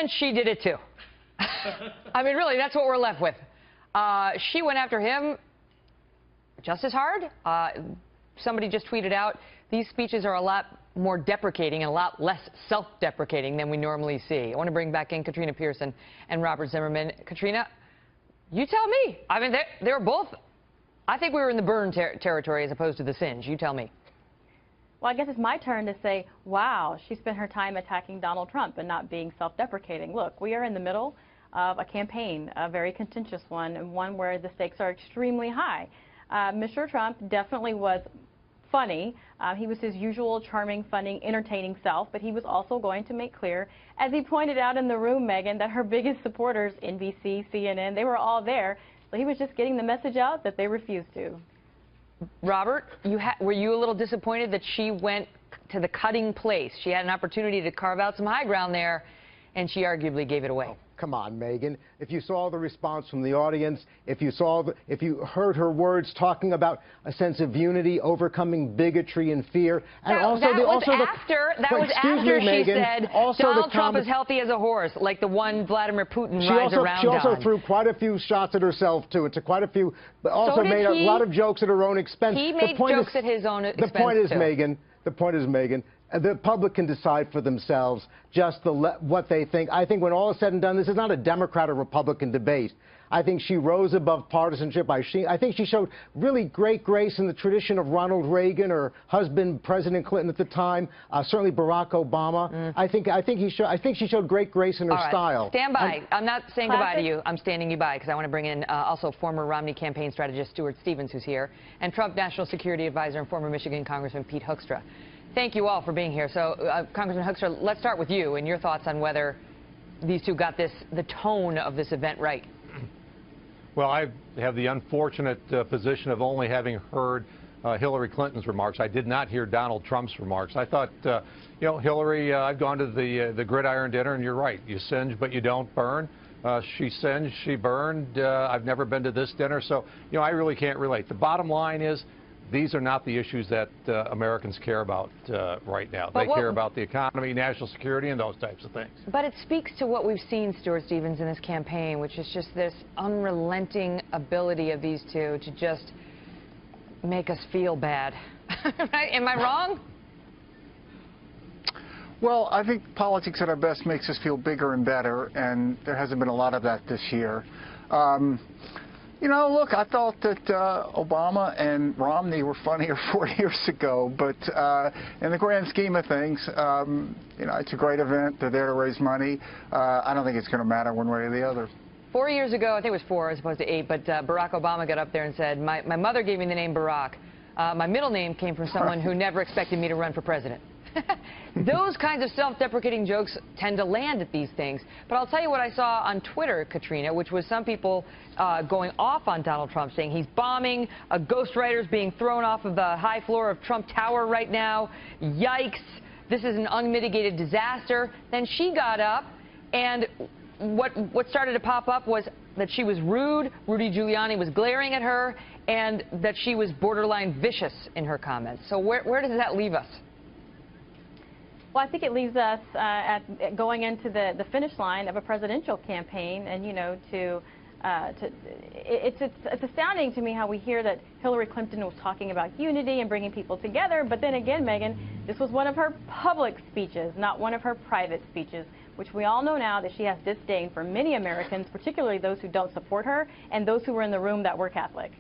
And she did it too. I mean, really, that's what we're left with. She went after him just as hard. Somebody just tweeted out, these speeches are a lot more deprecating and a lot less self-deprecating than we normally see. I want to bring back in Katrina Pearson and Robert Zimmerman. Katrina, you tell me. I mean, they were both, I think we were in the burn territory as opposed to the singe. You tell me. Well, I guess it's my turn to say, wow, she spent her time attacking Donald Trump and not being self-deprecating. Look, we are in the middle of a campaign, a very contentious one, and one where the stakes are extremely high. Mr. Trump definitely was funny. He was his usual charming, funny, entertaining self, but he was also going to make clear, as he pointed out in the room, Megyn, that her biggest supporters, NBC, CNN, they were all there. So he was just getting the message out that they refused to. Robert, were you a little disappointed that she went to the cutting place? She had an opportunity to carve out some high ground there, and she arguably gave it away. Oh, come on, Megyn. If you saw the response from the audience, if you heard her words talking about a sense of unity, overcoming bigotry and fear, and that was after she said Donald Trump is healthy as a horse, like the one Vladimir Putin rides around on. She also threw quite a few shots at herself, too, to quite a few, but also made a lot of jokes at her own expense. He made jokes at his own expense, The point is, Megyn, the public can decide for themselves just what they think. I think when all is said and done, this is not a Democrat or Republican debate. I think she rose above partisanship. I think she showed really great grace in the tradition of Ronald Reagan or husband President Clinton at the time, certainly Barack Obama. I think she showed great grace in her style. Stand by. I'm not saying goodbye to you. I'm standing you by because I want to bring in also former Romney campaign strategist Stuart Stevens, who's here, and Trump National Security Advisor and former Michigan Congressman Pete Hoekstra. Thank you all for being here. So, Congressman Hoekstra, let's start with you and your thoughts on whether these two got the tone of this event right. Well, I have the unfortunate position of only having heard Hillary Clinton's remarks. I did not hear Donald Trump's remarks. I thought, you know, Hillary, I've gone to the gridiron dinner, and you're right. You singe, but you don't burn. She singed, she burned. I've never been to this dinner, so, you know, I really can't relate. The bottom line is, these are not the issues that Americans care about right now. They care about the economy, national security, and those types of things. But it speaks to what we've seen, Stuart Stevens, in this campaign, which is just this unrelenting ability of these two to just make us feel bad. Right? Am I wrong? Well, I think politics at our best makes us feel bigger and better, and there hasn't been a lot of that this year. You know, look, I thought that Obama and Romney were funnier 4 years ago, but in the grand scheme of things, you know, it's a great event. They're there to raise money. I don't think it's going to matter one way or the other. 4 years ago, I think it was 4 as opposed to 8, but Barack Obama got up there and said, my mother gave me the name Barack. My middle name came from someone who never expected me to run for president. Those kinds of self-deprecating jokes tend to land at these things. But I'll tell you what I saw on Twitter, Katrina, which was some people going off on Donald Trump, saying he's bombing, a ghostwriter's being thrown off of the high floor of Trump Tower right now. Yikes, this is an unmitigated disaster. Then she got up, and what started to pop up was that she was rude, Rudy Giuliani was glaring at her, and that she was borderline vicious in her comments. So where does that leave us? Well, I think it leaves us at going into the finish line of a presidential campaign, and you know, it's astounding to me how we hear that Hillary Clinton was talking about unity and bringing people together, but then again, Megyn, this was one of her public speeches, not one of her private speeches, which we all know now that she has disdain for many Americans, particularly those who don't support her and those who were in the room that were Catholic.